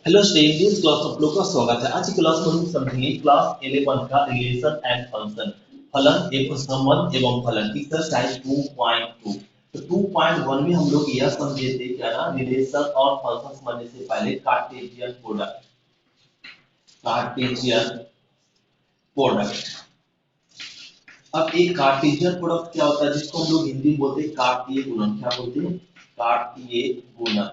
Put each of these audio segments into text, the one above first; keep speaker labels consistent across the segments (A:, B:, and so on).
A: Hello student, इस class में आप लोग का स्वागत है। आज की क्लास में हम समझेंगे क्लास 11 का रिलेशन एंड फंक्शन, फलन एवं संबंध एवं फलन, एक्सरसाइज 2.2। तो 2.1 में हम लोग यह समझे थे क्या ना, रिलेशन और फंक्शन समझने से पहले कार्टेशियन प्रोडक्ट। अब एक कार्टेशियन प्रोडक्ट क्या होता है, जिसको हम लोग हिंदी में बोलते हैं कार्तीय गुणन। क्या बोलते हैं? कार्तीय गुणन।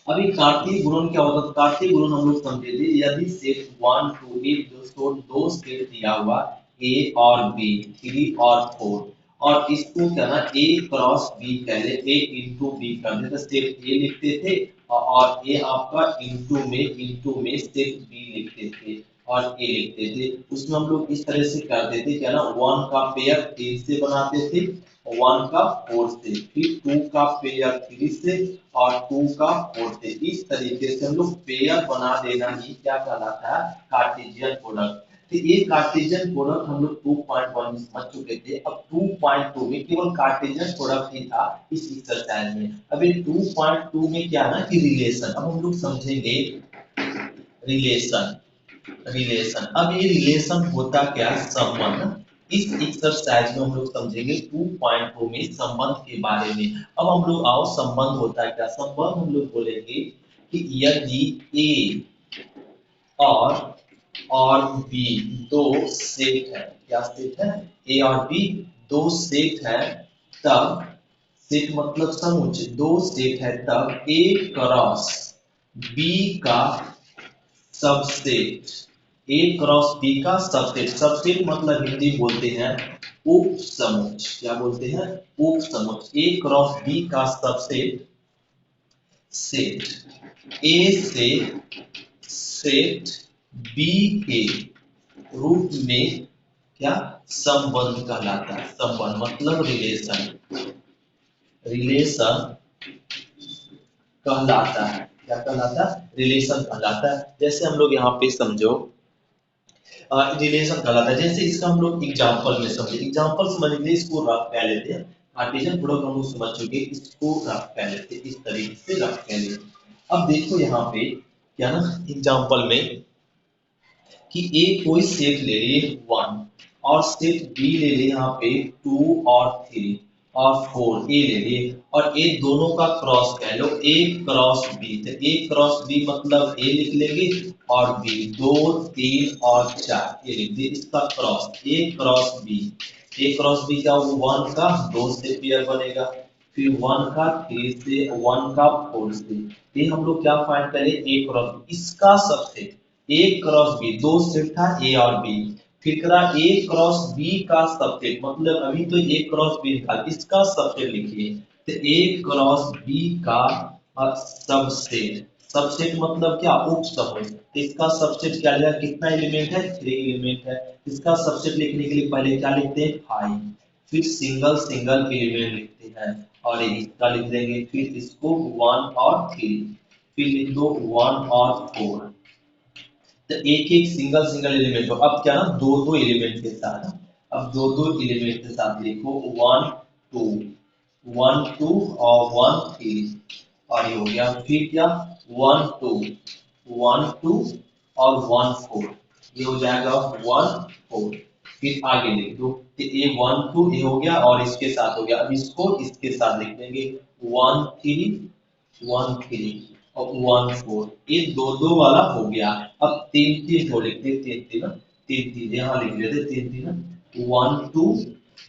A: अभी कार्तीय गुणन क्या होता है? कार्तीय गुणन हम लोग समझे थे, यदि सेट 1 2 एक दोस्तों दो सेट दिया हुआ ए और बी, 3 और 4, और इसको क्या ना ए क्रॉस बी पहले ए इंटू बी कर देते, सेट ए लिखते थे और ए आपका इंटू में सेट बी लिखते थे और ए लिखते थे। उसमें हम लोग इस तरह से करते थे क्या ना, 1 का पेयर 3 से बनाते थे, 1 का 4 से, फिर 2 का पेयर 3 से और 2 का 4 से। इस तरीके से हम लोग पेयर बना देना ही क्या कहलाता है? Cartesian product. तो ये कार्टेशियन प्रोडक्ट हम लोग 2.1 में समझ चुके थे। अब 2.2 में केवल कार्टेशियन प्रोडक्ट ही था इस एक्सरसाइज में। अब ये 2.2 में क्या ना कि रिलेशन। अब हम लोग समझेंगे रिलेशन। अब ये रिलेशन होता क्या? संबंध। इस एक्सरसाइज में हम लोग समझेंगे 2.2 में संबंध के बारे में। अब हम लोग आओ, संबंध होता है क्या? संबंध हम लोग बोलेंगे कि यदि ए और बी दो सेट है। क्या सेट है? ए और बी दो सेट है, तब सेट मतलब समुच्चय, दो सेट है तब ए क्रॉस बी का सबसेट, ए क्रॉस बी का सबसेट। सबसेट मतलब हिंदी बोलते हैं उप समुच्चय। क्या बोलते हैं? उप समुच्चय। ए क्रॉस बी का सबसेट सेट ए से सेट बी के रूप में क्या संबंध कहलाता है? संबंध मतलब रिलेशन। रिलेशन कहलाता है। क्या कहलाता है? रिलेशन कहलाता है। जैसे हम लोग यहाँ पे समझो रिलेशन कहलाता है। जैसे इसका हम लोग एग्जांपल में समझे, एग्जांपल समझने के लिए इसको रफ कह लेते हैं। कार्टेशियन प्रोडक्ट हम लोग समझ चुके, इसको रफ कह लेते हैं, इस तरीके से रफ कह लेते। अब देखो यहाँ पे क्या ना, एग्जांपल में कि ए कोई सेट ले लिए 1 और सेट बी ले लिए यहाँ पे 2 और 3 और 4 ए ले लिए, और ए दोनों का क्रॉस कह लो, ए क्रॉस बी। तो ए क्रॉस बी मतलब ए लिख लेंगे और बी, 2 3 और 4 ये लिख दिए, इसका cross a cross b. A cross b क्या? 1 का 2 से पेयर बनेगा, फिर 1 का 3 से, 1 का 4 से। ये हम लोग क्या फाइंड करें? ए क्रॉस बी, इसका सबसेट ए क्रॉस बी, दो सेट था ए और बी, फिर करा ए क्रॉस बी का सबसेट, मतलब अभी तो ए क्रॉस बी था, इसका सबसेट लिखिए। तो ए क्रॉस बी का सबसेट, सबसेट मतलब क्या? उप समूह। तो इसका सबसेट क्या लिया? कितना एलिमेंट है? 3 एलिमेंट है। इसका सबसेट लिखने के लिए पहले क्या लिखते हैं? 5, फिर सिंगल सिंगल एलिमेंट लिखते हैं और इसका लिख देंगे, फिर इसको 1 और 3, फिर लिख दो 1 और 4। तो एक एक सिंगल सिंगल एलिमेंट हो। अब क्या ना, दो दो एलिमेंट के साथ, अब दो दो एलिमेंट के साथ लिखो 1 2, 1 2 और 1 3, और ये हो गया। फिर क्या? 1 2, 1 2 और 1 4, ये हो जाएगा 1 4। फिर आगे लिख दो, तो ये 1 2 ये हो गया और इसके साथ हो गया। अब इसको इसके साथ लिख देंगे 1 3 1 3 और 1 4, ये दो दो वाला हो गया। अब 3 3 जो लिखते, 3 3 3 3 यहाँ लिख लेते, 3 3 1 2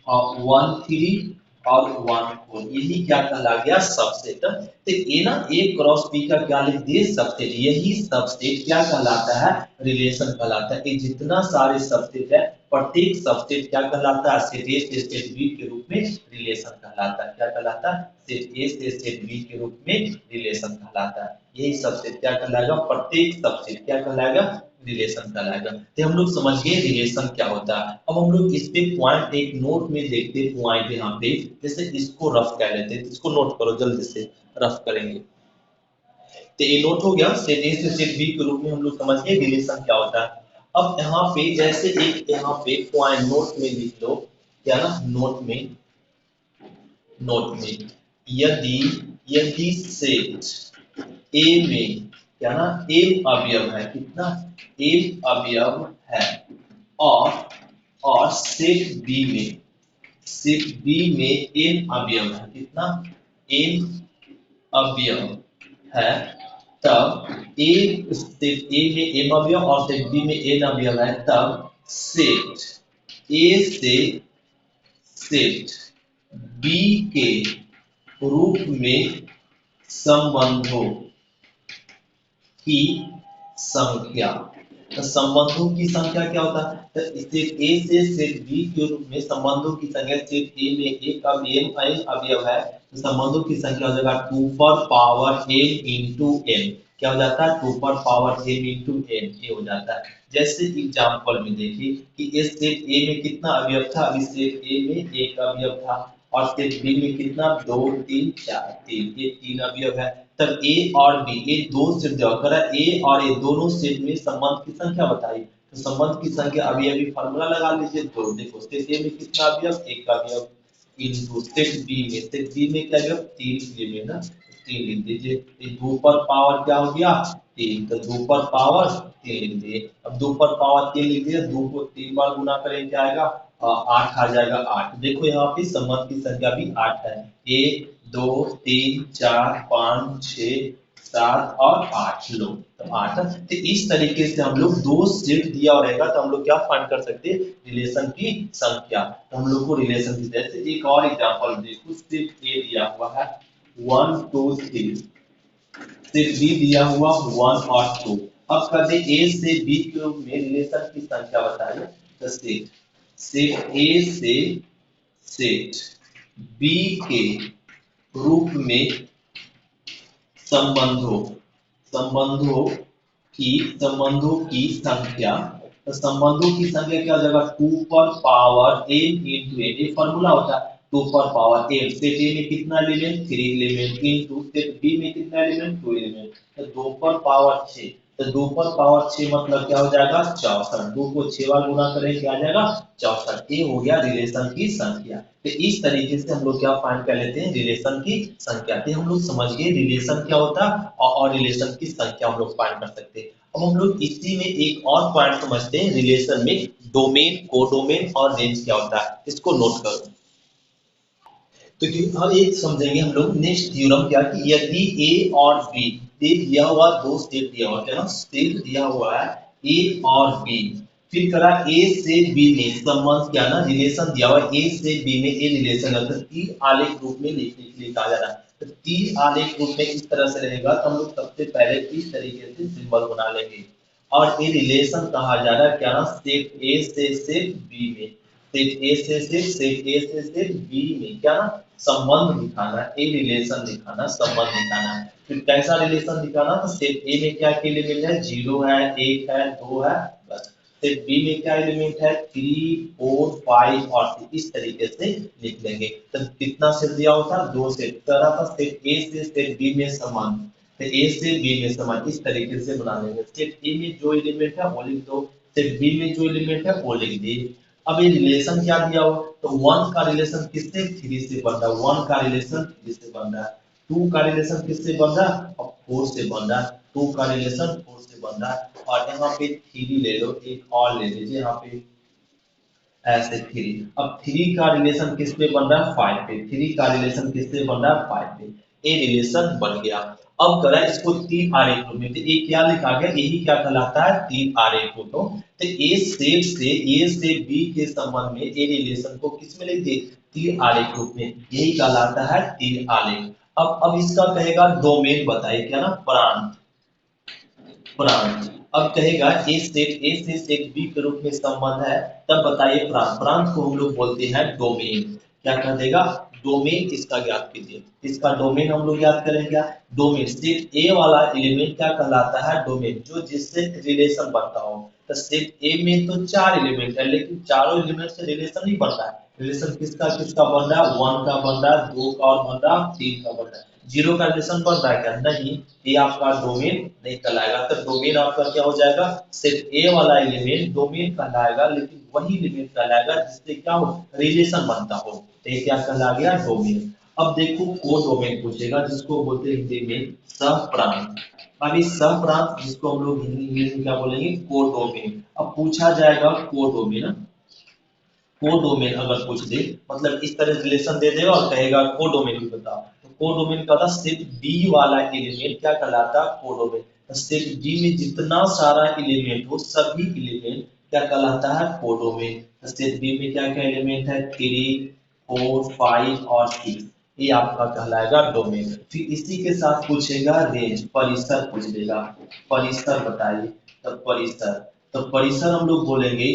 A: और 1 3 और 1 4, यही क्या कहला गया? सबसेट। तो ये ना ए क्रॉस बी का क्या लिख दिए? सबसेट। यही सबसेट क्या कहलाता है? रिलेशन कहलाता है। ये जितना सारे सबसेट है, प्रत्येक सबसेट क्या कहलाता है? सेट ए से सेट बी के रूप में रिलेशन कहलाता है। क्या कहलाता है? सेट ए से सेट बी के रूप में रिलेशन कहलाता है। यही सबसेट क्या कहलाएगा? प्रत्येक सबसेट क्या कहलाएगा? रिलेशन कहलाएगा। तो हम लोग समझ गए रिलेशन क्या होता है। अब हम लोग इस पे पॉइंट एक नोट में देखते हैं, पॉइंट यहाँ पे जैसे इसको रफ कह लेते हैं, इसको नोट करो जल्दी से, रफ करेंगे। तो ये नोट हो गया, सेट ए से सेट बी के रूप में हम लोग समझ गए रिलेशन क्या होता है। अब यहाँ पे जैसे एक यहाँ पे पॉइंट नोट में लिख लो, क्या ना, नोट में यदि यदि सेट ए में क्या ना m अवयव है, कितना m अवयव है, और सेट बी में n अवयव है, कितना n अवयव है, तब ए सेट ए में m अवयव और सेट बी में n अवयव है, तब सेट ए से सेट बी के रूप में संबंधों की संख्या। तो संबंधों की संख्या क्या होता है, तो सेट ए से सेट बी के रूप में संबंधों की संख्या, सेट ए में एक अवयव है, तो संबंधों की संख्या हो जाएगा 2 पर पावर n इंटू n, क्या हो जाता है 2 पर पावर n इंटू n, ये हो जाता है। जैसे एग्जांपल में देखिए कि इस सेट ए में कितना अवयव था, इस सेट ए में एक अवयव था, और सेट बी में कितना 2 3 4 3, ये 3 अवयव है। तब ए और बी, ये दो सेट दिया करा, ए और ए दोनों सेट में संबंध की संख्या बताइए, तो संबंध की संख्या अभी अभी फार्मूला लगा लीजिए। तो देखो सेट ए में कितना अवयव, एक अवयव, इनटू सेट बी में क्या अवयव, 3 एलिमेंट ना, 3 लिख दीजिए। 2 पर पावर क्या हो गया 3, तो 2 पर पावर 3 लिख दिए। अब 2 पर पावर 3 लिख दिया, 2 को 3 बार गुना करें क्या आएगा 8 आ जाएगा 8। देखो यहाँ पे संबंध की संख्या भी 8 है, 1 2 3 4 5 6 7 और 8 लो, तो 8। तो इस तरीके से हम लोग दो सेट दिया रहेगा तो हम लोग क्या फाइंड कर सकते हैं, रिलेशन की संख्या। तो हम लोग को रिलेशन की, जैसे एक और एग्जांपल देखो, सेट ए दिया हुआ है 1 2 3, सेट बी दिया हुआ 1 और 2। अब कर दे ए से बी के रूप में रिलेशन की संख्या बताइए, तो सेट ए से सेट बी के रूप में संबंधों संबंधों की संख्या। तो संबंधों की संख्या क्या हो जाएगा 2 पर पावर n इंटू n, ये फॉर्मूला होता है 2 पर पावर n। सेट ए में कितना element 3 element, into set b में कितना एलिमेंट 2 एलिमेंट, तो 2 पर पावर 6, तो 2 पर पावर 6 मतलब क्या हो जाएगा 64। 2 को 6 बार गुना करें क्या आ जाएगा 64। ये हो गया रिलेशन की संख्या। तो इस तरीके से हम लोग क्या फाइंड कर लेते हैं, रिलेशन की संख्या। तो हम लोग समझ गए रिलेशन क्या होता है और रिलेशन की संख्या हम लोग फाइंड कर सकते हैं। अब हम लोग इसी में एक और पॉइंट समझते हैं, रिलेशन में डोमेन, कोडोमेन और रेंज क्या होता है, इसको नोट करो। तो हम एक समझेंगे हम लोग नेक्स्ट थ्योरम क्या, कि यदि ए और बी दिया हुआ, दो सेट दिया हुआ है ना, सेट दिया हुआ है ए और बी, फिर करा ए से बी में संबंध क्या ना, रिलेशन दिया हुआ है ए से बी में, ए रिलेशन अगर तीर आलेख रूप में लिखने के लिए कहा जा रहा है, तो तीर आलेख रूप में इस तरह से रहेगा। तो हम लोग सबसे पहले इस तरीके से सिंबल बना लेंगे, और ये रिलेशन कहा जा रहा है क्या ना, सेट ए से सेट बी में, सेट ए से सेट बी में क्या ना संबंध दिखाना, ए रिलेशन दिखाना, संबंध दिखाना है। फिर कैसा रिलेशन दिखाना, तो सेट ए में क्या के एलिमेंट है 0 है 1 है 2 है, बस। सेट बी में क्या एलिमेंट है 3 4 5 और 6, इस तरीके से लिख लेंगे। तो कितना सेट दिया होता है 2 सेट, तरह का सेट ए से सेट बी में संबंध, तो ए से बी में संबंध इस तरीके से बना लेंगे। सेट ए में जो एलिमेंट है वो लिख दो, सेट बी में जो एलिमेंट है वो लिख दिए। अब ये रिलेशन क्या दिया हुआ, तो 1 का रिलेशन किससे 3 से बन रहा है, 1 का रिलेशन 3 से बन रहा है, 2 का रिलेशन किससे बन रहा है और 4 से बन रहा है, 2 का रिलेशन 4 से बन रहा है। और यहाँ पे 3 ले लो, एक और ले लीजिए यहाँ पे ऐसे 3। अब 3 का रिलेशन किस पे बन रहा है 5 पे, 3 का रिलेशन किससे बन रहा है 5 पे, ए रिलेशन बन गया। अब करा इसको तीन आरेख रूप में, तो ये क्या लिखा गया, यही क्या कहलाता है तीन आरेख रूप। तो ए से बी के संबंध में ए रिलेशन को किस में लिख दिए तीन आरेख रूप में, यही कहलाता है तीन आरेख। अब इसका कहेगा डोमेन बताइए क्या ना, प्रांत, प्रांत। अब कहेगा ए से सेट बी के रूप में संबंध है, तब बताइए प्रांत, प्रांत को हम लोग बोलते हैं डोमेन। क्या कह देगा डोमेन, इसका ज्ञात कीजिए। इसका डोमेन हम लोग याद करेंगे क्या, डोमेन सेट ए वाला एलिमेंट क्या कहलाता है डोमेन, जो जिससे रिलेशन बनता हो। तो सेट ए में तो 4 एलिमेंट है, लेकिन चारों एलिमेंट से रिलेशन नहीं बनता है। रिलेशन किसका किसका बन रहा है 1 का बन रहा है, 2 का और बन रहा है, 3 का बन रहा है। 0 का रिलेशन बन रहा है क्या, नहीं, ये आपका डोमेन नहीं कहलाएगा। तो डोमेन आपका क्या हो जाएगा, सिर्फ ए वाला एलिमेंट डोमेन कहलाएगा, लेकिन वही एलिमेंट कहलाएगा जिससे क्या हो रिलेशन बनता हो, तो ये क्या कहला गया डोमेन। अब देखो को डोमेन पूछेगा, जिसको बोलते हैं हिंदी में सहप्रांत। अभी सब प्रांत जिसको हम लोग हिंदी इंग्लिश में क्या बोलेंगे, कोडोमेन। अब पूछा जाएगा कोडोमेन, कोडोमेन अगर पूछ दे मतलब इस तरह रिलेशन दे देगा और कहेगा कोडोमेन भी बताओ, तो कोडोमेन का था सेट डी वाला एलिमेंट क्या कहलाता है, कोडोमेन। तो सेट डी में जितना सारा एलिमेंट हो सभी एलिमेंट क्या कहलाता है, कोडोमेन। तो सेट बी में क्या क्या एलिमेंट है, 3 4 5 और 6, ये आपका कहलाएगा डोमेन। फिर इसी के साथ पूछेगा रेंज, परिसर पूछ देगा, परिसर बताइए। तब परिसर, तो परिसर हम लोग बोलेंगे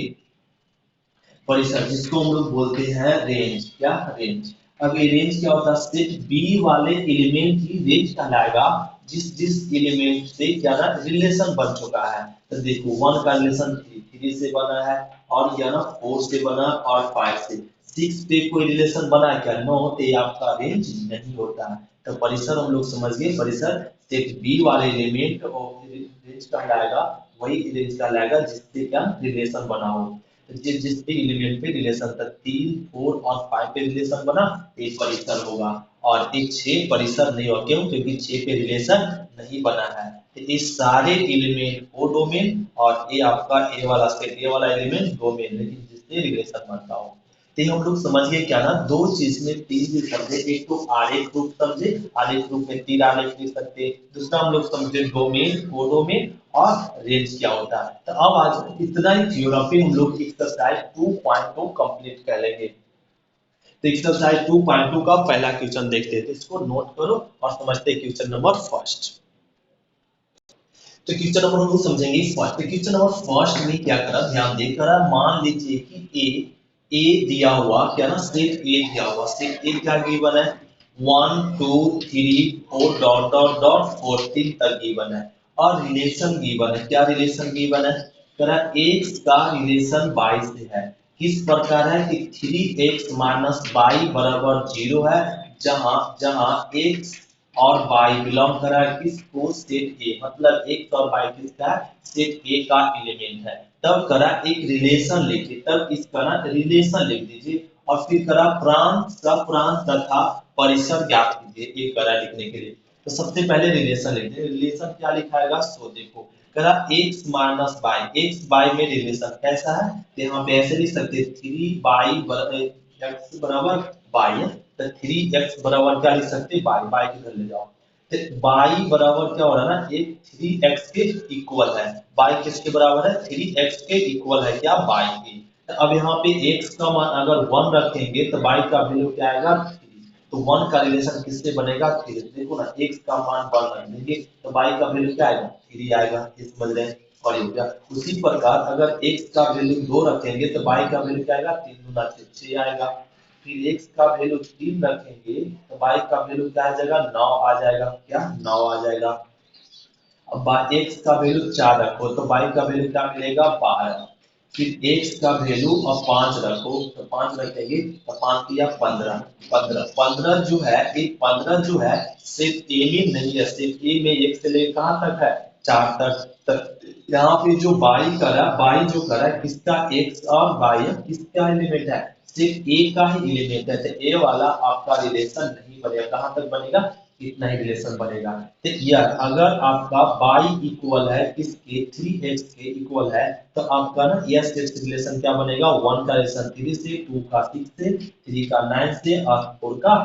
A: परिसर, जिसको हम लोग बोलते हैं रेंज, क्या रेंज। अब ये रेंज क्या होता है, सेट बी वाले एलिमेंट ही रेंज कहलाएगा जिस जिस एलिमेंट से क्या ना रिलेशन बन चुका है। तो देखो 1 का रिलेशन 3 से बना है, और क्या ना 4 से बना और 5 से, 6 पे कोई रिलेशन बना है क्या, नो, तो ये आपका रेंज नहीं होता है। तो परिसर हम लोग समझ गए, परिसर सेट बी वाले एलिमेंट और रेंज कहलाएगा, वही रेंज कहलाएगा जिससे क्या रिलेशन बना हो। जिस भी एलिमेंट पे रिलेशन था 3 4 और 5 पे रिलेशन बना, एक परिसर होगा। और एक 6 परिसर नहीं होगा, क्यों, क्योंकि 6 पे रिलेशन नहीं बना है। तो ये सारे एलिमेंट को डोमेन, और ये आपका ए वाला सेट ए वाला एलिमेंट डोमेन, लेकिन जिससे रिलेशन बनता हो। तो ये हम लोग समझ गए क्या ना, दो चीज में तीन भी समझे, एक तो आरेख रूप समझे, आरेख रूप में तीन आरेख लिख सकते हैं। दूसरा हम लोग समझे डोमेन, कोडोमेन और रेंज क्या होता है। तो अब आज इतना ही थ्योरम हम लोग एक्सरसाइज 2.2 कंप्लीट कर लेंगे। तो एक्सरसाइज 2.2 का पहला क्वेश्चन देखते हैं, तो इसको नोट करो और समझते हैं क्वेश्चन नंबर फर्स्ट। तो क्वेश्चन नंबर हम लोग समझेंगे फर्स्ट। तो क्वेश्चन नंबर फर्स्ट में क्या करा, ध्यान दे करा, मान लीजिए कि ए दिया हुआ क्या ना, सेट ए दिया हुआ, सेट ए क्या गिवन है, 1 2 3 4 डॉट डॉट डॉट 14 तक गिवन है, और रिलेशन गिवन है, क्या रिलेशन गिवन है, करा x का रिलेशन y से है। किस प्रकार है कि 3x माइनस वाई बराबर 0 है, जहां जहां x और y बिलोंग कर रहा है किसको, सेट ए, मतलब x और y किसका है, सेट ए का एलिमेंट है। तब करा एक रिलेशन लिखिए, तब इसका ना रिलेशन लिख दीजिए, और फिर करा प्रांत, सप्रांत तथा परिसर ज्ञात कीजिए, एक करा लिखने के लिए। तो सबसे पहले रिलेशन लिखते हैं, रिलेशन क्या लिखाएगा, सो देखो करा x minus y, x y में रिलेशन कैसा है, तो यहाँ पे ऐसे लिख सकते हैं 3y x बराबर y है, तो 3x बराबर क्या लिख सकते हैं, y किधर ले जाओ, तो y बराबर क्या हो रहा है ना, एक 3x के इक्वल है, y किसके बराबर है, 3x के इक्वल है क्या, y के। तो अब यहाँ पे x का मान अगर 1 रखेंगे तो y का वैल्यू क्या आएगा, 3। तो 1 का रिलेशन किससे बनेगा, 3। देखो ना x का मान 1 रख देंगे तो y का वैल्यू क्या आएगा, 3 आएगा, ये समझ रहे हैं। और ये हो गया। उसी प्रकार अगर x का वैल्यू 2 रखेंगे तो y का वैल्यू क्या आएगा, 3 गुना 6 आएगा। फिर x का वैल्यू 3 रखेंगे तो y का वैल्यू क्या आ जाएगा, 9 आ जाएगा, क्या 9 आ जाएगा। अब x का वैल्यू 4 रखो तो y का वैल्यू क्या मिलेगा, 12। फिर x का वैल्यू अब 5 रखो, तो 5 रखेंगे तो 5 किया 15, 15 15 जो है, एक 15 जो है सिर्फ a में नहीं है, सिर्फ a में 1 से लेकर कहाँ तक है, 4 तक। यहाँ पे जो y करा, y जो करा किसका, x और y है, किसका एलिमेंट है, सिर्फ a का ही एलिमेंट है, तो a वाला आपका रिलेशन नहीं बनेगा, कहाँ तक बनेगा, इतना ही रिलेशन बनेगा। तो यार अगर आपका y इक्वल है किसके, 3x के इक्वल है, तो आपका ना यस एक्स रिलेशन क्या बनेगा, 1 का रिलेशन 3 से, 2 का 6 से, 3 का 9 से और 4 का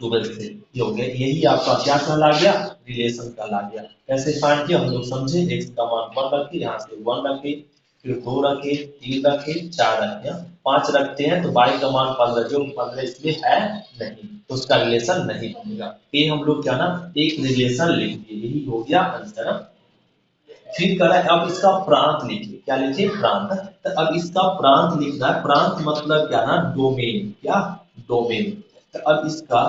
A: 12 से, ये हो गया, यही आपका क्या कहला गया, रिलेशन कहला गया। कैसे फाइंड किया हम लोग समझे, x का मान 1 रखे, यहाँ से 1 रखे, फिर 2 रखे, 3 रखे, 4 रखे, 5 रखते हैं तो y का मान 15, जो 15 इसमें है नहीं, तो उसका रिलेशन नहीं बनेगा। ये हम लोग क्या ना एक रिलेशन लिख दिए, यही हो गया आंसर। फिर करा अब इसका प्रांत लिखिए, क्या लिखिए, प्रांत। तो अब इसका प्रांत लिखना है, प्रांत मतलब क्या ना, डोमेन, क्या डोमेन। तो अब इसका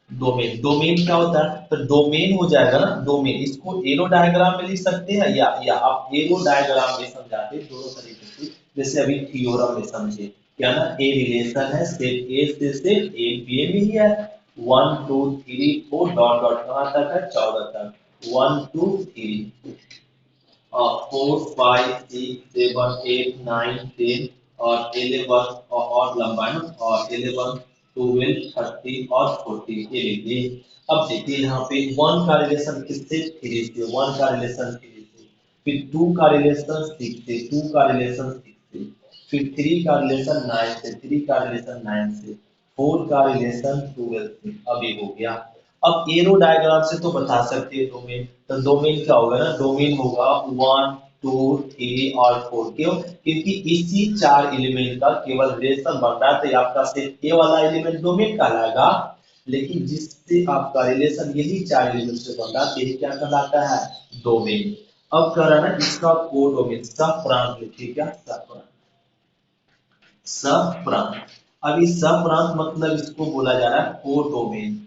A: डोमेन, डोमेन क्या होता है, तो डोमेन हो जाएगा ना, डोमेन इसको एरो डायग्राम में लिख सकते हैं, या आप एरो डायग्राम में समझाते हैं दोनों तरीके से। जैसे अभी थ्योरम में समझे क्या ना, ए रिलेशन है सेट ए से सेट ए बी में ही है, 1 2 3 4 डॉट डॉट कहां तक है, 14 तक, 1 2 3 4 5 6 7 8 9 10 और 11 और लंबा है ना, और 11 12, 13 और 14 ये लिखिए। अब देखिए यहाँ पे 1 का रिलेशन किससे, 3 से, 1 का रिलेशन 3 से, फिर 2 का रिलेशन 6 से, 2 का रिलेशन 6 से, फिर 3 का रिलेशन 9 से, 3 का रिलेशन 9 से, 4 का रिलेशन 12 से। अब ये हो गया। अब एरो डायग्राम से तो बता सकते हैं डोमेन, तो डोमेन क्या होगा ना, डोमेन होगा 1, 2, 3 और 4। क्यों? क्योंकि इसी 4 एलिमेंट का केवल रिलेशन बन रहा है, तो आपका सिर्फ ए वाला एलिमेंट डोमेन कहलाएगा। लेकिन जिससे आपका रिलेशन यही 4 एलिमेंट से बन रहा है, तो ये क्या कहलाता है, डोमेन। अब कह रहा है ना इसका कोडोमेन, सब प्रांत लिखिए, क्या सब प्रांत, सब प्रांत। अब इस सब प्रांत मतलब इसको बोला जा रहा है कोडोमेन।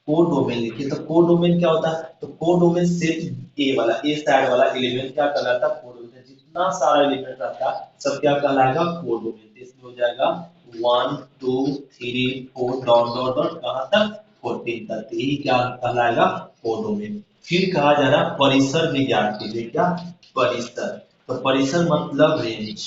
A: कोडोमेन लिखिए, तो कोडोमेन क्या होता है, तो कोडोमेन सिर्फ ए वाला, ए साइड वाला एलिमेंट क्या कहलाता है, कोडोमेन। जितना सारा एलिमेंट रहता है सब क्या कहलाएगा, कोडोमेन। इसमें हो जाएगा 1, 2, 3, 4 डॉट डॉट डॉट कहां तक, 14 तक। यही क्या कहलाएगा, कोडोमेन। फिर कहा जा रहा है परिसर विज्ञान कीजिए, क्या, परिसर। तो परिसर मतलब रेंज।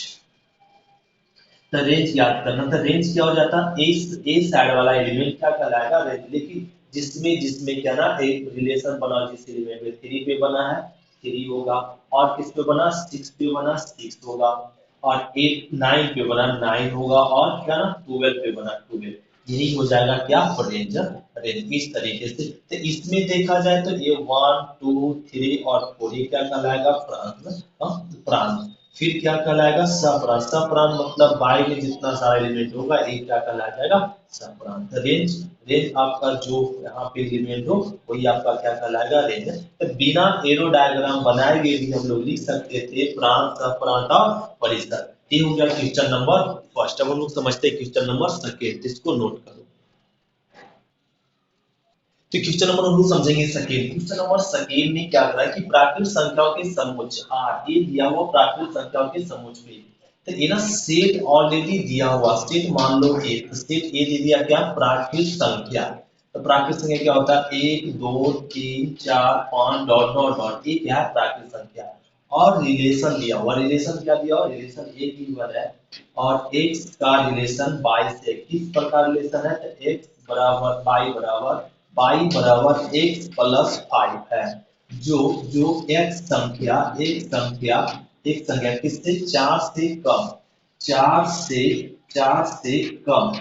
A: तो रेंज याद करना, तो रेंज क्या हो जाता है, ए साइड वाला एलिमेंट क्या कहलाएगा, रेंज। लेकिन जिसमें जिसमें क्या ना एक रिलेशन बना, जिस एलिमेंट में 3 पे बना है 3 होगा, और किस पे बना, 6 पे बना 6 होगा, और 8 9 पे बना 9 होगा, और क्या ना 12 पे बना 12। यही हो जाएगा क्या, रेंज। रेंज इस तरीके से। तो इसमें देखा जाए तो ये 1, 2, 3 और 4 ये क्या कहलाएगा, प्रांत। प्रांत। फिर क्या कहलाएगा, सप्रांत। सप्रांत मतलब बाई में जितना सारा एलिमेंट होगा ये क्या कहलाया जाएगा, सप्रांत। रेंज, रेंज आपका जो यहाँ पे एलिमेंट हो वही आपका क्या कहलाएगा, रेंज। तो बिना एरो डायग्राम बनाए हुए भी हम लोग लिख सकते थे प्रांत, सप्रांत और परिसर। ये हो गया क्वेश्चन नंबर फर्स्ट। अब हम लोग समझते हैं क्वेश्चन नंबर सेकेंड, इसको नोट करो। तो क्वेश्चन नंबर हम लोग समझेंगे सेकेंड। क्वेश्चन नंबर सेकेंड में क्या करा है कि प्राकृत संख्याओं के समुच्चय, हाँ ये दिया हुआ प्राकृत संख्याओं के समुच्चय में, तो ये ना सेट ऑलरेडी दिया हुआ, सेट मान लो ए, तो सेट ए दे दिया क्या, प्राकृत संख्या। तो प्राकृत संख्या क्या होता है, 1, 2, 3, 4, 5 डॉट डॉट डॉट, ये क्या है, प्राकृत संख्या। और रिलेशन दिया हुआ, रिलेशन क्या दिया हुआ, रिलेशन ए गिवन है, और x का रिलेशन y से। किस प्रकार रिलेशन है, तो x बराबर y बराबर x प्लस 5 है। जो जो एक संख्या किससे, 4 से कम, 4 से कम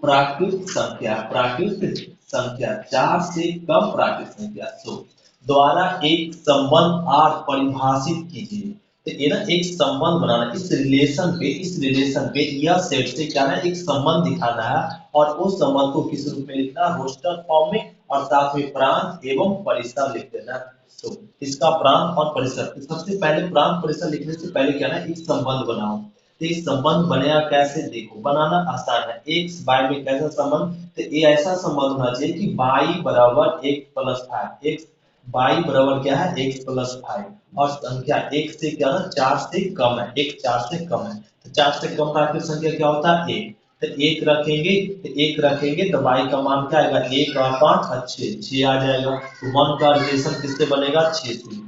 A: प्राकृत संख्या, प्राकृत संख्या 4 से कम प्राकृत संख्या सो द्वारा एक संबंध आर परिभाषित कीजिए। तो ये ना एक संबंध बनाना, इस रिलेशन पे यह सेट से क्या ना एक संबंध दिखाना है, और उस संबंध को किस रूप में लिखना, रोस्टर फॉर्म में, और साथ में प्रांत एवं परिसर लिख देना। तो इसका प्रांत और परिसर, तो सबसे पहले प्रांत परिसर लिखने से पहले क्या ना एक संबंध बनाओ। तो ये संबंध बनेगा कैसे, देखो बनाना आसान है। एक्स बाई में कैसा संबंध, तो ये ऐसा संबंध होना चाहिए कि बाई बराबर एक्स प्लस 5, एक्स बाई बराबर क्या है, एक्स प्लस 5, और संख्या एक से क्या ना 4 से कम है, एक 4 से कम है। तो 4 से कम प्राकृत संख्या क्या होता है, एक। तो एक रखेंगे, तो एक रखेंगे तो बाई का मान क्या आएगा, 1 और 5 और 6 आ जाएगा। तो 1 का रिलेशन किससे बनेगा, 6 से।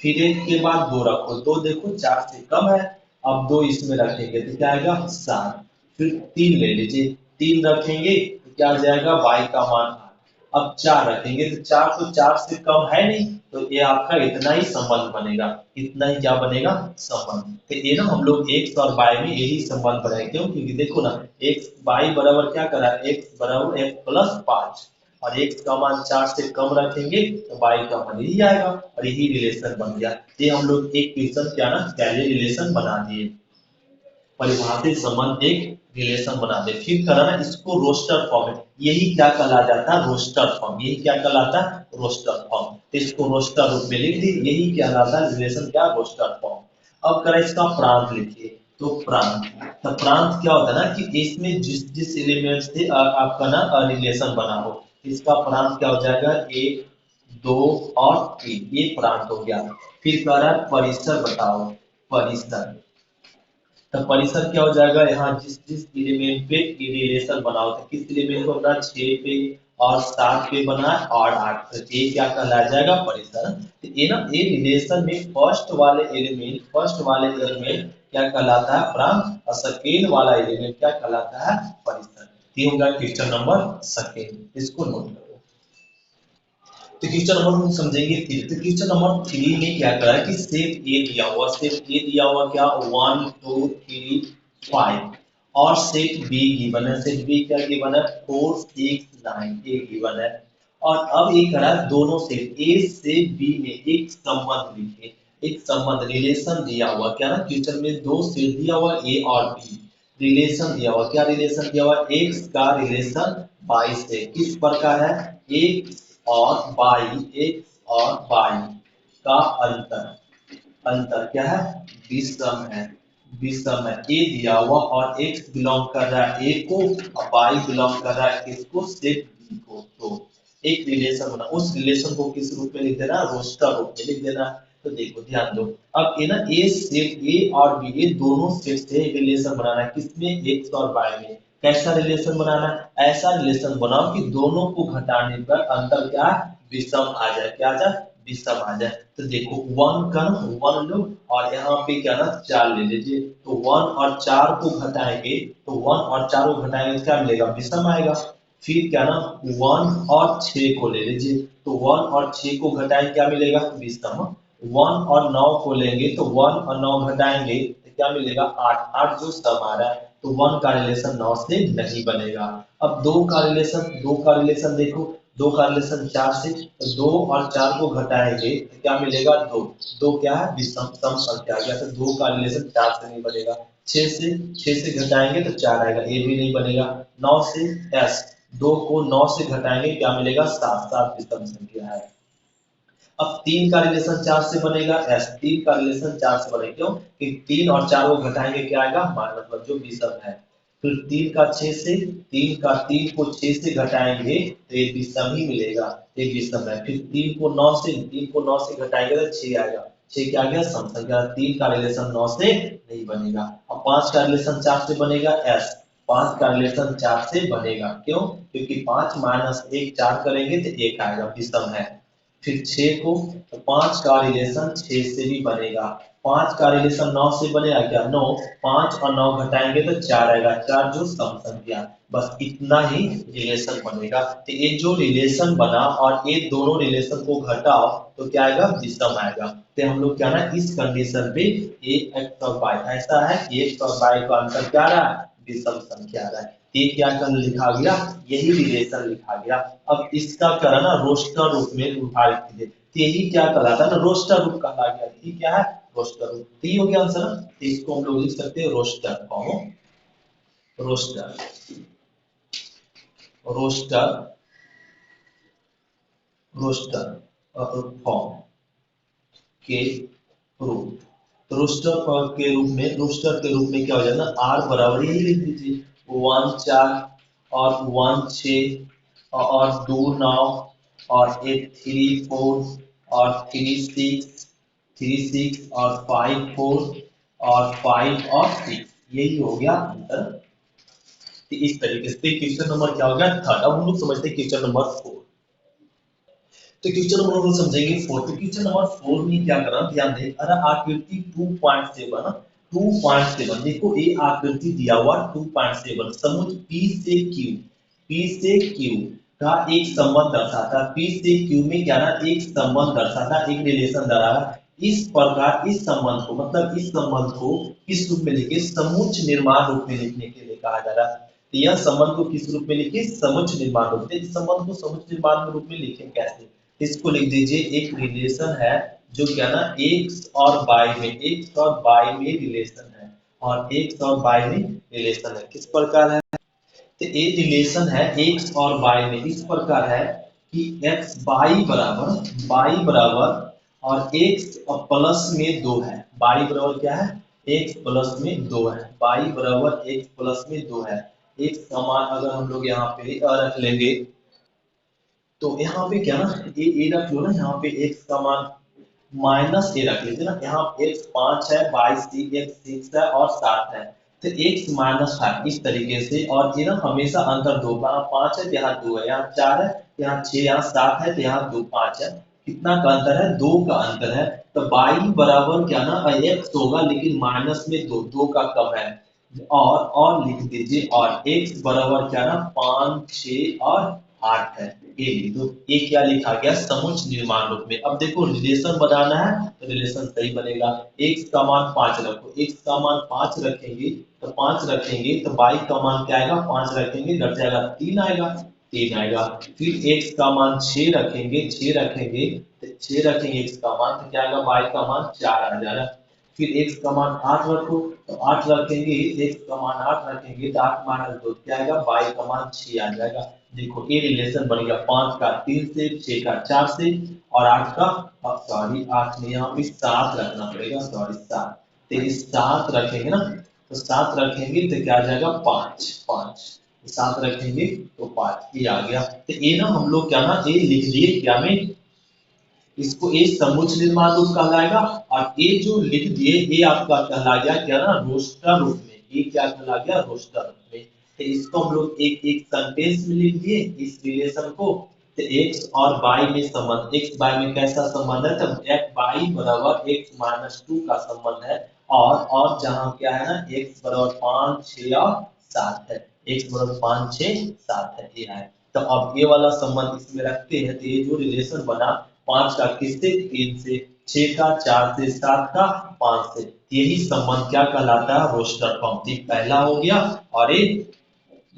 A: फिर एक के बाद 2 रखो, 2 देखो 4 से कम है, अब 2 इसमें रखेंगे तो क्या आएगा, 7। फिर 3 ले लीजिए, 3 रखेंगे तो क्या आ जाएगा, बाई का मान 8। अब 4 रखेंगे तो 4 तो 4 से कम है नहीं, तो ये आपका इतना ही संबंध बनेगा, इतना ही क्या बनेगा, संबंध। तो ये ना हम लोग एक्स और बाई में यही संबंध बनाएंगे। क्यों, क्योंकि देखो ना एक्स बाई बराबर क्या करा, एक्स बराबर एक्स प्लस 5, और एक्स का मान 4 से कम रखेंगे तो बाई का मान यही आएगा, और यही रिलेशन बन गया। ये हम लोग एक क्वेश्चन क्या ना पहले रिलेशन बना दिए, परिभाषित संबंध एक रिलेशन बना दे। फिर कराना इसको रोस्टर फॉर्म है, यही क्या कहला जाता है, रोस्टर फॉर्म। यही क्या कहलाता है, रोस्टर फॉर्म। तो इसको रोस्टर रूप में लिख दी, यही क्या कहलाता है, रिलेशन क्या, रोस्टर फॉर्म। अब करें इसका प्रांत लिखिए, तो प्रांत, तो प्रांत क्या होता है ना कि इसमें जिस जिस एलिमेंट से आपका ना रिलेशन बना हो, इसका प्रांत क्या हो जाएगा, 1, 2 और 3, ये प्रांत हो गया। फिर कह रहा है परिसर बताओ, परिसर। तो परिसर क्या हो जाएगा, यहाँ जिस जिस एलिमेंट पे रिलेशन बना होता है, किस एलिमेंट को बना, 6 पे और 7 पे बना और 8, तो ये क्या कहलाया जाएगा, परिसर। तो ये ना ये रिलेशन में फर्स्ट वाले एलिमेंट क्या कहलाता है, प्रांत, और सेकेंड वाला एलिमेंट क्या कहलाता है, परिसर। ये होगा क्वेश्चन नंबर सेकेंड, इसको नोट करो। तो क्वेश्चन नंबर हम समझेंगे 3। तो क्वेश्चन नंबर 3 में क्या करा है कि सेट ए दिया हुआ, सेट ए दिया हुआ क्या 1 2 3 5 और सेट बी गिवन है, सेट बी क्या गिवन है 4 6 9 ए गिवन है। और अब ये करा दोनों सेट ए से बी में एक संबंध लिखे, एक संबंध रिलेशन दिया हुआ क्या ना क्वेश्चन में दो सेट दिया हुआ ए और बी, रिलेशन दिया हुआ क्या रिलेशन दिया हुआ एक्स का रिलेशन वाई से, किस प्रकार है एक्स और वाई, एक्स और वाई का अंतर, अंतर क्या है विषम है, विषम है ए दिया हुआ और एक्स बिलोंग कर रहा है ए को और वाई बिलोंग कर रहा है किसको सेट बी को। तो एक रिलेशन बना, उस रिलेशन को किस रूप में लिख देना रोस्टर रूप में लिख देना। तो देखो ध्यान दो, अब ये ना ए सेट ए और बी ये दोनों सेट से रिलेशन बनाना है, किसमें एक्स और वाई में। कैसा रिलेशन बनाना है, ऐसा रिलेशन बनाओ कि दोनों को घटाने पर अंतर क्या विषम आ जाए, क्या आ जाए विषम आ जाए। तो देखो 1 का 1 लो और यहाँ पे क्या ना 4 ले लीजिए, तो 1 और 4 को घटाएंगे तो 1 और 4 को घटाएंगे तो क्या मिलेगा विषम आएगा। फिर क्या ना 1 और 6 को ले लीजिए, तो 1 और 6 को घटाएंगे क्या मिलेगा विषम। 1 और 9 को लेंगे तो 1 और 9 घटाएंगे तो क्या मिलेगा 8, 8 जो सम आ रहा है तो 1 का रिलेशन 9 से नहीं बनेगा। अब 2 का रिलेशन, 2 का रिलेशन देखो, 2 का रिलेशन 4 से, तो 2 और 4 को घटाएंगे तो क्या मिलेगा 2, 2 क्या है विषम सम संख्या आ गया, तो 2 का रिलेशन 4 से नहीं बनेगा। 6 से, 6 से घटाएंगे तो 4 आएगा, ये भी नहीं बनेगा। 9 से एस, 2 को 9 से घटाएंगे क्या मिलेगा 7, 7 विषम संख्या है। अब 3 का रिलेशन 4 से बनेगा एस, 3 का रिलेशन 4 से बनेगा क्यों कि 3 और 4 को घटाएंगे क्या आएगा मतलब जो विषम है। फिर 3 का 6 से, 3 को 6 से घटाएंगे तो ये विषम ही मिलेगा, ये विषम है। फिर 3 को 9 से, 3 को 9 से घटाएंगे तो 6 आएगा, 6 क्या आ गया सम संख्या, 3 का रिलेशन 9 से नहीं बनेगा। अब 5 का रिलेशन 4 से बनेगा एस, 5 का रिलेशन 4 से बनेगा क्यों क्योंकि 5 माइनस 1 4 करेंगे तो 1 आएगा विषम है। फिर 6 को, तो 5 का रिलेशन 6 से भी बनेगा, 5 का रिलेशन 9 से बनेगा क्या 9, 5 और 9 घटाएंगे तो 4 आएगा, 4 जो सम संख्या, बस इतना ही रिलेशन बनेगा। तो ये जो रिलेशन बना और ये दोनों रिलेशन को घटाओ तो क्या आएगा विषम आएगा। तो हम लोग क्या ना इस कंडीशन पे एक्स और वाई ऐसा है कि एक्स और वाई का अंतर क्या रहा है विषम संख्या आ रहा है, ये क्या कर लिखा गया यही रिलेशन लिखा गया। अब इसका करा ना रोस्टर रूप में रूपांतरित कीजिए, तो यही क्या कहलाता है ना रोस्टर रूप कहा गया, ये क्या है रोस्टर रूप। तो ये हो गया आंसर, तो इसको हम लोग लिख सकते हैं roster form, roster, roster, roster form के रूप। तो रोस्टर के रूप में क्या हो जाएगा ना आर बराबर यही लिख दीजिए 1 4 और 1 6 और 2 9 और एक 3 4 और 3 6 और 5 4 और 5 और 6, यही हो गया आंसर। तो इस तरीके से क्वेश्चन नंबर क्या हो गया थर्ड। अब हम लोग समझते हैं क्वेश्चन नंबर 4। तो क्वेश्चन नंबर हम समझेंगे 4। तो क्वेश्चन नंबर 4 में क्या करना ध्यान दें, अरे आकृति 2.7 2.7 देखो ये आकृति दिया हुआ 2.7 समुद्र P से Q, P से Q का एक संबंध दर्शाता है, P से Q में क्या ना एक संबंध दर्शाता है, एक रिलेशन दर्शाता है। इस प्रकार इस संबंध को मतलब इस संबंध को किस रूप में लिखे समुच्च निर्माण रूप में लिखने के लिए कहा जा रहा है। तो यह संबंध को किस रूप में लिखे समुच्च निर्माण रूप में, इस संबंध को समुच्च निर्माण रूप में लिखे कैसे, इसको लिख दीजिए एक रिलेशन है जो क्या ना एक्स और वाई में, एक्स और वाई में रिलेशन है, और एक्स और वाई में रिलेशन है किस प्रकार है, तो ये रिलेशन है एक्स और वाई में इस प्रकार है कि एक्स वाई बराबर और एक्स प्लस में 2 है, वाई बराबर क्या है एक्स प्लस में 2 है, वाई बराबर एक्स प्लस में 2 है। एक समान अगर हम लोग यहाँ पे रख लेंगे तो यहाँ पे क्या ना ए रख लो ना, यहाँ पे एक्स का मान माइनस ए रख लीजिए ना, यहाँ एक्स 5 है, वाई एक्स 6 है और 7 है, तो एक्स माइनस 5 इस तरीके से। और ये ना हमेशा अंतर 2, यहाँ 5 है तो यहाँ 2 है, यहाँ 4 है यहाँ 6, यहाँ 7 है तो यहाँ 2 5 है, कितना का अंतर है 2 का अंतर है। तो वाई बराबर क्या ना एक्स होगा लेकिन माइनस में 2, 2 का कम है, और लिख दीजिए, और x बराबर क्या ना 5, 6 और 8 है, ये लिख दो। ये क्या लिखा गया, समुच्च निर्माण रूप में। अब देखो रिलेशन बनाना है तो रिलेशन सही बनेगा। x का मान 5 रखो, x का मान 5 रखेंगे तो 5 रखेंगे तो y का मान क्या आएगा, 5 रखेंगे घट जाएगा 3 आएगा, 3 आएगा। फिर x का मान 6 रखेंगे, 6 रखेंगे तो 6 रखेंगे x का मान तो क्या आएगा, y का मान 4 आ जाएगा। फिर x का मान 8 रखो तो 8 रखेंगे, x का मान 8 रखेंगे तो 8 माइनस 2 क्या आएगा, y का मान 6 आ जाएगा। देखो ये रिलेशन बन गया 5 का 3 से, 6 का 4 से और 8 का, अब सॉरी 8 में यहाँ पे 7 रखना पड़ेगा, सॉरी 7, तो इस 7 रखेंगे ना, तो 7 रखेंगे तो क्या आ जाएगा 5, 5 7 रखेंगे तो 5, ये आ गया। तो ये ना हम लोग क्या ना ये लिख दिए क्या में, इसको ये समुच्च निर्माण रूप कहलाएगा। और ये जो लिख दिए ये आपका कहला गया क्या ना रोस्टर रूप में, ये क्या कहला गया, रोस्टर रूप में। तो इसको हम लोग एक एक सेंटेंस में लिख दिए इस रिलेशन को। तो x और y में संबंध, x y में कैसा संबंध है, तो y बराबर x माइनस 2 का संबंध है। और जहां क्या है ना x बराबर 5, 6 और 7 है, x बराबर 5, 6, 7 है, ये है। तो अब ये वाला संबंध इसमें रखते हैं तो ये जो रिलेशन बना 5 का किससे, 3 से, 6 का 4 से, 7 का 5 से, यही संबंध क्या कहलाता है, रोस्टर फॉर्म। पहला हो गया और एक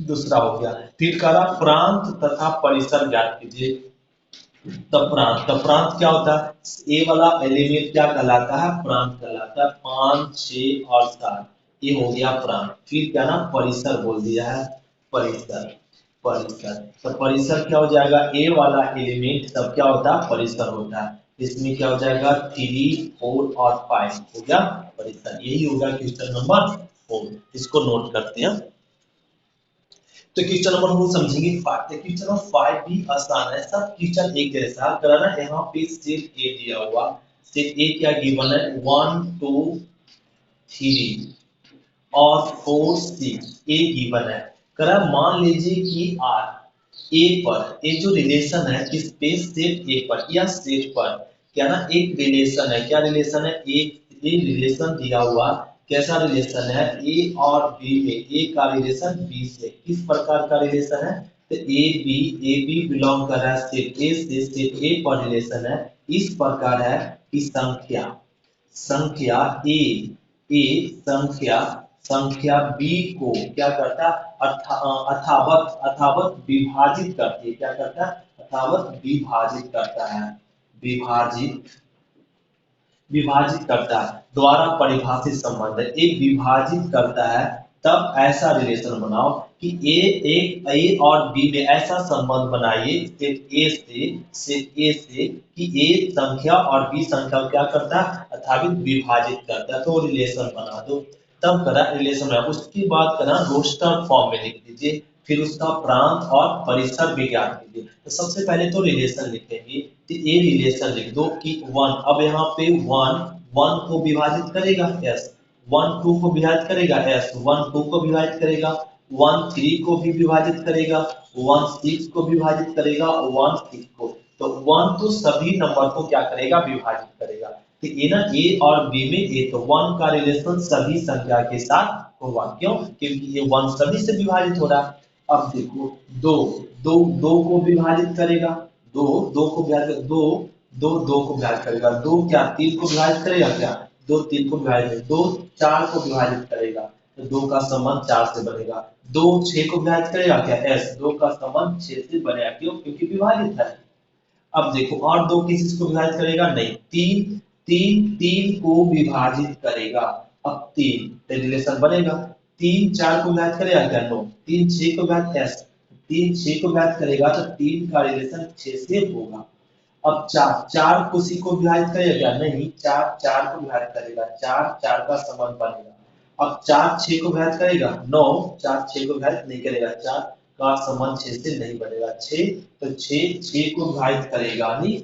A: दूसरा हो गया। फिर करा प्रांत तथा परिसर ज्ञात कीजिए। प्रांत क्या होता है, ए वाला एलिमेंट क्या कहलाता है, प्रांत कहलाता है। 5, 6 और 7 ये हो गया प्रांत। फिर क्या ना परिसर बोल दिया है, परिसर, परिसर तो परिसर क्या हो जाएगा, ए वाला एलिमेंट सब क्या होता है, परिसर होता है। इसमें क्या हो जाएगा 3, 4 और 5 हो गया परिसर। यही होगा क्वेश्चन नंबर 4, इसको नोट करते हैं। तो क्वेश्चन नंबर 4 समझेंगे 5। तो क्वेश्चन नंबर 5 भी आसान है, सब क्वेश्चन एक जैसा कराना। यहाँ पे सेट ए दिया हुआ, सेट ए क्या गिवन है, 1, 2, 3 और 4, 6 ए गिवन है। करा मान लीजिए कि आर ए पर, ये जो रिलेशन है किस पे, सेट ए पर या सेट पर क्या ना एक रिलेशन है, क्या रिलेशन है, एक रिलेशन दिया हुआ। कैसा रिलेशन है, ए और बी में, ए का रिलेशन बी से, किस प्रकार का रिलेशन है, तो ए बी बिलोंग कर रहा है सेट ए से, सेट ए पर रिलेशन है इस प्रकार है कि संख्या, संख्या ए संख्या, संख्या बी को क्या करता है, अथावत, अथावत विभाजित करती है, क्या करता है, अथावत विभाजित करता है, विभाजित, विभाजित करता है, द्वारा परिभाषित संबंध है, एक विभाजित करता है। तब ऐसा रिलेशन बनाओ कि ए और बी में ऐसा संबंध बनाइए सेट ए से कि ए संख्या और बी संख्या को क्या करता है, अथावित विभाजित करता है, तो रिलेशन बना दो। तब करा रिलेशन बना, उसके बाद करा रोस्टर फॉर्म में लिख दीजिए, फिर उसका प्रांत और परिसर भी ज्ञात कीजिए। तो सबसे पहले तो रिलेशन लिखेंगे, तो ये रिलेशन लिख दो कि 1, अब यहाँ पे 1 को विभाजित करेगा s, 1 2 को विभाजित करेगा s, 1 2 को विभाजित करेगा, 1 3 को भी विभाजित करेगा, 1 6 को विभाजित करेगा, 1 6 को, तो 1 तो सभी नंबर को क्या करेगा, विभाजित करेगा। तो ये ना ए और बी में ए, तो 1 का रिलेशन सभी संख्या के साथ होगा, क्यों, क्योंकि ये 1 सभी से विभाजित हो रहा है। अब देखो 2, 2 को विभाजित करेगा, 2 2 को विभाजित, 2 2 को विभाजित करेगा, 2 क्या 3 को विभाजित करेगा, क्या 2 3 को विभाजित करेगा, 2 4 को विभाजित करेगा, तो 2 का संबंध 4 से बनेगा, 2 6 को विभाजित करेगा, क्या s, 2 का संबंध 6 से बनेगा, क्यों, क्योंकि विभाजित है। अब देखो और 2 किसी को विभाजित करेगा, नहीं, 3 3 को विभाजित करेगा, अब 3 तो रिलेशन बनेगा। 3 4 को विभाजित करेगा, क्या, नो, 3 6 को विभाजित, s 3 6 को विभाजित करेगा तो 3 का रिलेशन 6 से होगा। अब 4 किसी को विभाजित करेगा, क्या, नहीं, 4 4 को विभाजित करेगा, 4 4 का संबंध बनेगा। अब 4 6 को विभाजित करेगा, 9 4 6 को विभाजित नहीं करेगा, 4 का संबंध 6 से नहीं बनेगा, 6 तो 6 6 को विभाजित करेगा नहीं,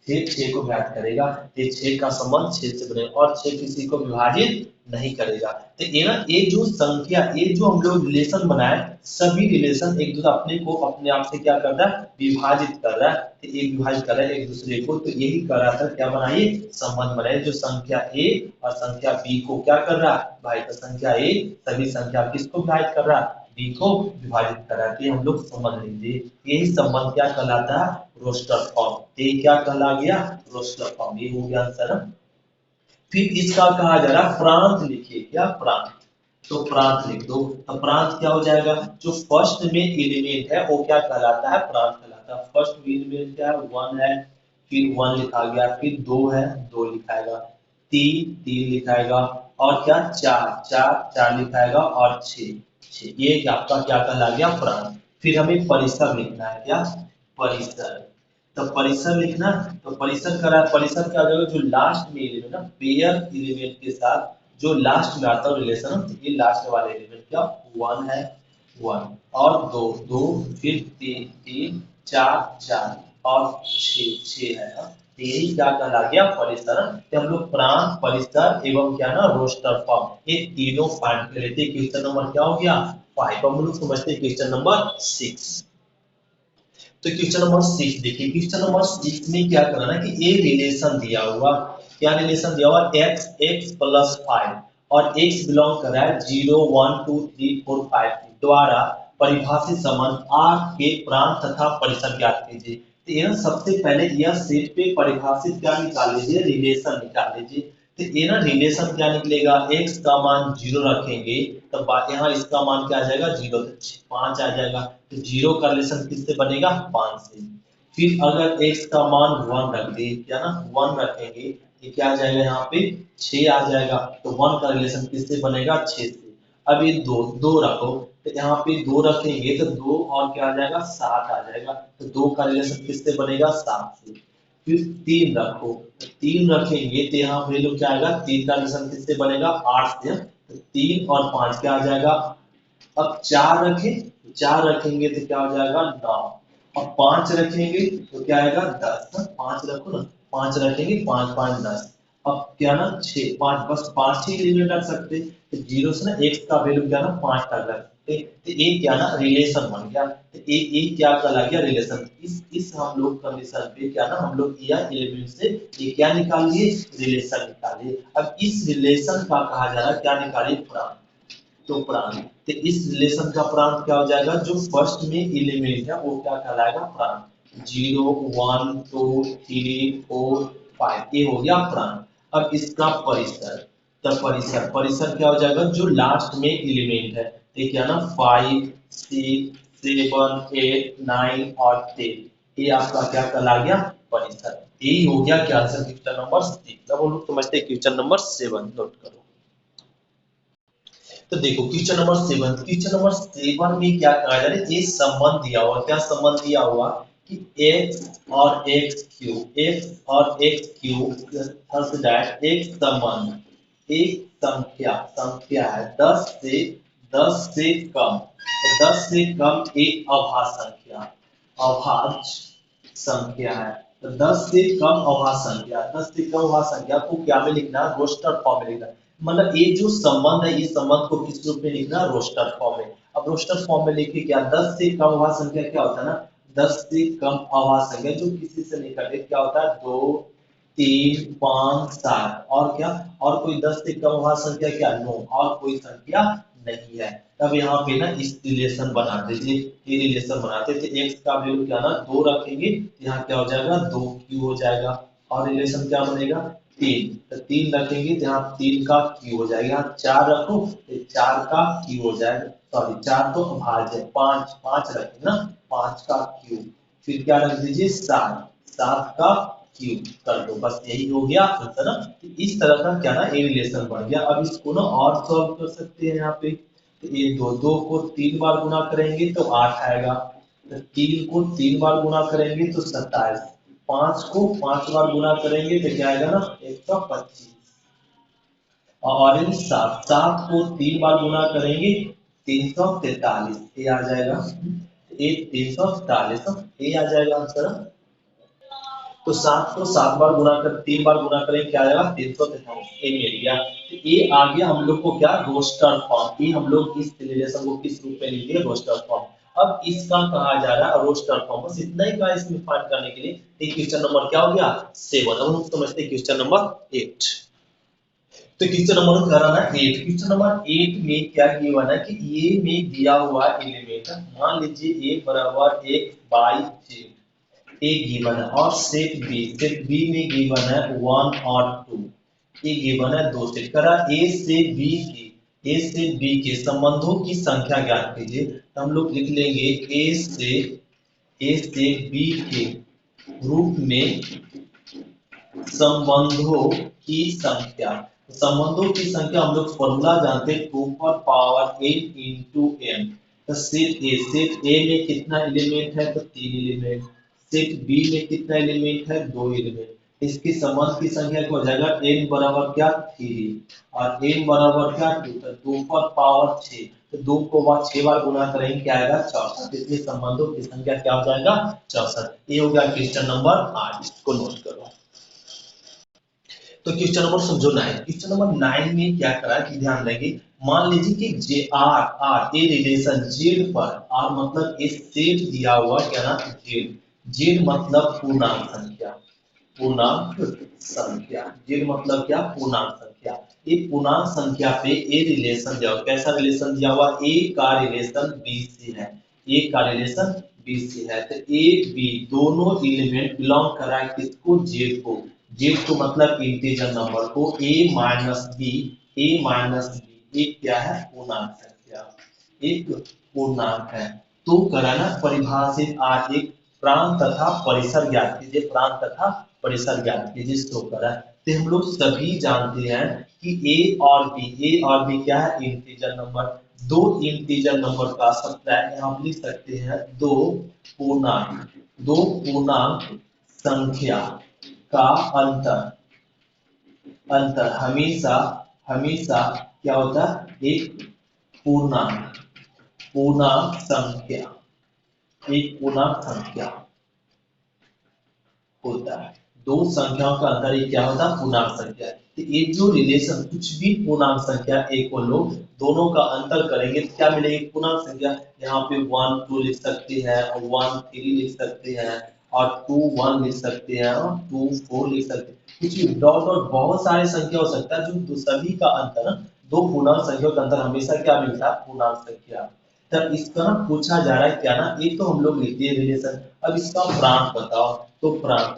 A: 6 को विभाजित करेगा, तो 6 का संबंध 6 से बनेगा और 6 किसी को विभाजित नहीं करेगा। तो ये ना, ये जो संख्या, ये जो हम लोग रिलेशन बनाए, सभी रिलेशन एक दूसरे अपने को अपने आप से क्या कर रहा है, विभाजित कर रहा है। तो एक विभाजित कर रहा है एक दूसरे को, तो यही कर रहा था, क्या बनाइए, संबंध बनाए, जो संख्या ए और संख्या बी को क्या कर रहा है भाई, तो संख्या ए सभी संख्या किसको विभाजित कर रहा है, बी को विभाजित कर रहा है। तो हम लोग समझ लीजिए, यही संबंध क्या कहलाता है, रोस्टर फॉर्म। ये क्या कहला गया, रोस्टर फॉर्म। ये हो गया आंसर। फिर इसका कहा जा रहा है प्रांत लिखिए, क्या प्रांत, तो प्रांत लिख दो। तो प्रांत क्या हो जाएगा, जो फर्स्ट में एलिमेंट है वो क्या कहलाता है, प्रांत कहलाता है। फर्स्ट में एलिमेंट क्या है, 1 है, फिर 1 लिखा गया, फिर 2 है, 2 लिखाएगा, 3 3 लिखाएगा, और क्या 4 4 4 लिखाएगा, और 6 6, ये आपका क्या कहला गया, प्रांत। फिर हमें परिसर लिखना है, क्या परिसर। तो परिसर लिखना, तो परिसर करा, परिसर क्या हो जाएगा, जो लास्ट में एलिमेंट ना, पेयर एलिमेंट के साथ जो लास्ट में आता है रिलेशन, तो ये लास्ट वाले एलिमेंट क्या 1 है, 1 और 2 2, फिर 3 3 4 4 और 6 6 है ना। तो यही क्या कहला गया, परिसर। तो हम लोग प्रांत, परिसर एवं क्या ना रोस्टर फॉर्म, ये तीनों फाइंड कर लेते। क्वेश्चन नंबर क्या हो गया, 5। हम लोग समझते हैं क्वेश्चन नंबर 6। तो क्वेश्चन नंबर 6 देखिए, क्वेश्चन नंबर 6 में क्या करना है कि ए रिलेशन दिया हुआ, क्या रिलेशन दिया हुआ, x x प्लस 5 और x बिलोंग कर रहा है 0 1 2 3 4 5 द्वारा परिभाषित संबंध r के प्रांत तथा परिसर ज्ञात कीजिए। तो ये ना, सबसे पहले यह सेट पे परिभाषित क्या निकाल लीजिए, रिलेशन निकाल लीजिए। तो ये ना रिलेशन क्या निकलेगा, x का मान 0 रखेंगे तो यहाँ इसका मान क्या आ जाएगा, 0, तो 5 आ जाएगा। तो 0 का रिलेशन किससे बनेगा, 5 से। फिर अगर x का मान 1 रख दे, क्या ना 1 रखेंगे, ये क्या आ जाएगा, यहाँ पे 6 आ जाएगा। तो 1 का रिलेशन किससे बनेगा, 6 से। अब ये 2 2 रखो, तो यहाँ पे 2 रखेंगे तो 2 और क्या आ जाएगा, 7 आ जाएगा। तो 2 का रिलेशन किससे बनेगा, 7 से। फिर 3 रखो, 3 रखेंगे तो यहाँ वैल्यू क्या आएगा, 3 का रिलेशन किससे बनेगा, 8 से। तो 3 और 5 क्या आ जाएगा। अब 4 रखें, 4 रखेंगे तो क्या हो जाएगा, 9। अब 5 रखेंगे तो क्या आएगा, 10। 5 रखो ना, 5 रखेंगे, 5 5 10। अब क्या ना 6 5, बस 5 ही एलिमेंट रख सकते। तो 0 से ना x का वैल्यू क्या ना 5 तक रख सकते। तो ये क्या ना रिलेशन बन गया। तो ये क्या कहला गया, रिलेशन। इस हम लोग कंडीशन पे क्या ना, हम लोग यह एलिमेंट से ये क्या निकाल लिए, रिलेशन निकाल लिए। अब इस रिलेशन का कहा जा रहा है, क्या निकालिए, प्रांत। तो प्रांत, तो इस रिलेशन का प्रांत क्या हो जाएगा, जो फर्स्ट में एलिमेंट है वो क्या कहलाएगा, प्रांत। 0 1 2 3 4 5, ये हो गया प्रांत। अब इसका परिसर, तो परिसर, परिसर क्या हो जाएगा, जो लास्ट में एलिमेंट है, तो क्या ना 5 6 7 8 9 और 10, ये आपका क्या कहला गया, परिसर। यही हो गया क्या आंसर, क्वेश्चन नंबर 6। अब हम लोग समझते हैं क्वेश्चन नंबर 7, नोट करो। तो देखो क्वेश्चन नंबर 7, क्वेश्चन नंबर 7 में क्या कहा जा रहा है, ये संबंध दिया हुआ, क्या संबंध दिया हुआ कि x और x क्यूब, x और x क्यूब थर्स दैट एक संबंध, एक संख्या, संख्या है 10 से कम, तो 10 से कम एक अभाज्य संख्या, अभाज्य संख्या है। तो 10 से कम अभाज्य संख्या, 10 से कम अभाज्य संख्या को क्या में लिखना है, रोस्टर फॉर्म में लिखना है। मतलब ये जो संबंध है, इस संबंध को किस रूप में लिखना, रोस्टर फॉर्म में। अब रोस्टर फॉर्म में लिखिए, क्या 10 से कम अभाज्य संख्या क्या होता है ना, 10 से कम अभाज्य संख्या जो किसी से नहीं कटे, क्या होता है, 2 3 5 7, और क्या, और कोई 10 से कम अभाज्य संख्या क्या, 9, और कोई संख्या नहीं है। तब यहाँ पे ना इस रिलेशन बना दीजिए, ये रिलेशन बनाते थे, x का वैल्यू क्या ना 2 रखेंगे, यहाँ क्या हो जाएगा, 2 क्यू हो जाएगा, और रिलेशन क्या बनेगा, 3, तो 3 रखेंगे तो यहाँ 3 का क्यू हो जाएगा। यहाँ 4 रखो तो 4 का क्यू हो जाएगा, सॉरी 4 तो अभाज्य है, 5 5 रखें ना, 5 का क्यू। फिर क्या रख दीजिए, 7 7 का क्यू कर दो, बस यही हो गया आंसर ना। इस तरह का क्या ना ये रिलेशन बन गया। अब इसको ना और सॉल्व कर सकते हैं यहाँ पे। तो ये 2 को 3 बार गुना करेंगे तो 8 आएगा, तो 3 को 3 बार गुना करेंगे तो 27, 5 को 5 बार गुना करेंगे तो क्या आएगा ना 125, और इन 7 7 को 3 बार गुना करेंगे 343, ये आ जाएगा, ये 343, ये आ जाएगा आंसर। तो 7 को 7 बार गुना कर 3 बार गुना करें क्या आएगा 343 ए मिल गया। तो ए आ गया हम लोग को क्या रोस्टर फॉर्म। ये हम लोग इस रिलेशन को किस रूप में लिखेंगे रोस्टर फॉर्म। अब इसका कहा जा रहा है रोस्टर फॉर्म, बस इतना ही का इसमें फाइंड करने के लिए। क्वेश्चन नंबर क्या हो गया 7। अब हम समझते हैं क्वेश्चन नंबर 8। तो क्वेश्चन नंबर कराना 8। क्वेश्चन नंबर 8 में क्या गिवन है कि ए में दिया हुआ एलिमेंट मान लीजिए ए बराबर 1 बाई जेड ए गिवन है और सेट बी में गिवन है 1 और 2। ये गिवन है दो सेट करा ए से बी के संबंधों की संख्या ज्ञात कीजिए। तो हम लोग लिख लेंगे ए से बी के रूप में संबंधों की संख्या। संबंधों की संख्या हम लोग फॉर्मूला जानते हैं 2 पर पावर n इंटू n। तो सेट ए में कितना एलिमेंट है तो 3 एलिमेंट, सेट बी में कितना एलिमेंट है 2 एलिमेंट। इसकी संबंध की संख्या क्या हो जाएगा n बराबर क्या 3 और n बराबर क्या 2। तो 2 पर पावर 6 तो 2 को 6 बार गुना करेंगे क्या आएगा 64। इसलिए संबंधों की संख्या क्या हो जाएगा 64। ये हो गया क्वेश्चन नंबर 8। इसको नोट करो। तो क्वेश्चन नंबर समझो 9। क्वेश्चन नंबर 9 में क्या करा कि ध्यान देंगे मान लीजिए कि जे आर ए रिलेशन जेड पर आर मतलब ए सेट दिया हुआ क्या ना जेड मतलब पूर्णांक संख्या। पूर्णांक संख्या जेड मतलब क्या पूर्णांक संख्या। ये पूर्णांक संख्या पे ए रिलेशन दिया हुआ। कैसा रिलेशन दिया हुआ ए का रिलेशन बी से है। ए का रिलेशन बी से है तो ए बी दोनों एलिमेंट बिलोंग कर रहा है किसको जेड को। जेड को मतलब इंटीजर नंबर को a माइनस बी एक क्या है पूर्णांक संख्या एक पूर्णांक है। तो कराना परिभाषित आज एक प्रांत तथा परिसर ज्ञात कीजिए। प्रांत तथा परिसर ज्ञात कीजिए इसको करा। तो हम लोग सभी जानते हैं कि ए और बी क्या है इंटीजर नंबर। दो इंटीजर नंबर का सब्ट्रैक्ट यहाँ लिख सकते हैं दो पूर्णांक संख्या का अंतर हमेशा क्या होता है एक पूर्णांक संख्या होता है। दो संख्याओं का अंतर ही क्या होता है पूर्णांक संख्या। तो ये जो रिलेशन कुछ भी पूर्णांक संख्या ए को लो दोनों का अंतर करेंगे तो क्या मिलेगी पूर्णांक संख्या। यहाँ पे 1 2 लिख सकते हैं और 1 3 लिख सकते हैं और 2 1 लिख सकते हैं और 2 4 लिख सकते हैं। कुछ भी डॉट बहुत सारे संख्या हो सकता है जो सभी का अंतर दो पूर्णांक संख्या का अंतर हमेशा क्या मिलता है पूर्णांक संख्या। तब इसका पूछा जा रहा है क्या ना एक तो हम लोग लिखते हैं रिलेशन। अब इसका प्रांत बताओ तो प्रांत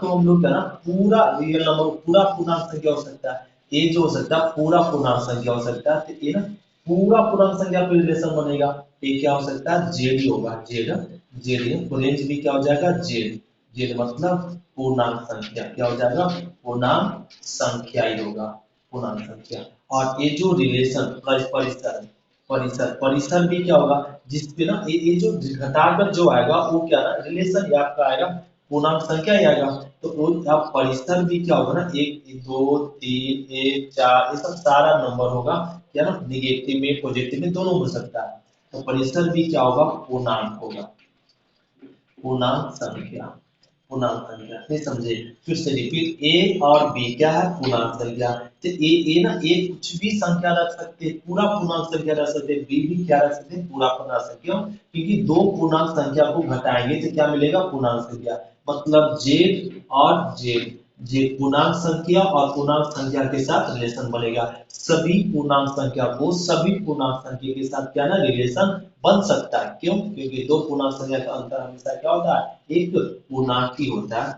A: तो हम लोग क्या ना पूरा रियल नंबर पूरा पूर्णांक संख्या हो सकता है। ए जो हो सकता है पूरा पूर्णांक संख्या हो सकता है तो ए ना पूरा पूर्णांक संख्या पे रिलेशन बनेगा। ए क्या हो सकता है जेड ही होगा जेड रेंज भी क्या हो जाएगा जेड मतलब पूर्णांक संख्या क्या हो जाएगा पूर्णांक संख्या ही होगा पूर्णांक संख्या। और ये जो रिलेशन परिसर भी क्या होगा जिसपे ना ये जो घटाकर जो आएगा वो क्या ना रिलेशन आपका आएगा पूर्णांक संख्या ही आएगा। तो वो आप परिसर भी क्या होगा ना 1 2 3 1 4 ये सब सारा नंबर होगा क्या ना निगेटिव में पॉजिटिव में दोनों हो सकता है। तो परिसर भी क्या होगा पूर्णांक होगा पूर्णांक संख्या ये समझे। फिर से रिपीट ए और बी क्या है पूर्णांक संख्या। तो ए ना ए कुछ भी संख्या रख सकते हैं पूरा पूर्णांक संख्या रख सकते हैं बी भी क्या रख सकते हैं पूरा पूर्णांक संख्या। क्योंकि दो पूर्णांक संख्या को घटाएंगे तो क्या मिलेगा पूर्णांक संख्या मतलब जेड पूर्णांक संख्या और पूर्णांक संख्या के साथ रिलेशन बनेगा। सभी पूर्णांक संख्या को सभी पूर्णांक संख्या के साथ क्या ना रिलेशन बन सकता है। क्यों क्योंकि दो पूर्णांक संख्या का अंतर हमेशा क्या होता है एक पूर्णांक ही होता है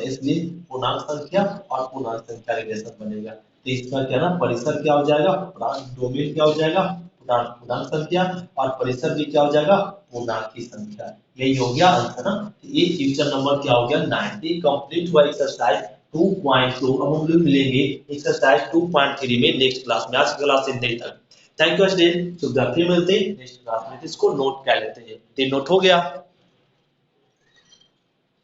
A: इसलिए पूर्णांक संख्या और पूर्णांक संख्या रिलेशन बनेगा। तो इसका क्या ना परिसर क्या हो जाएगा डोमेन क्या हो जाएगा पूर्णांक संख्या और परिसर भी क्या हो जाएगा पूर्णांक की संख्या। यही हो गया आंसर ना। ये क्वेश्चन नंबर क्या हो गया 9 कंप्लीट हुआ एक्सरसाइज 2.2। अब हम लोग मिलेंगे एक्सरसाइज 2.3 में नेक्स्ट क्लास में। आज की क्लास इतने तक। Thank you student. फिर मिलते हैं नेक्स्ट क्लास में। इसको नोट कर लेते हैं। नोट हो गया।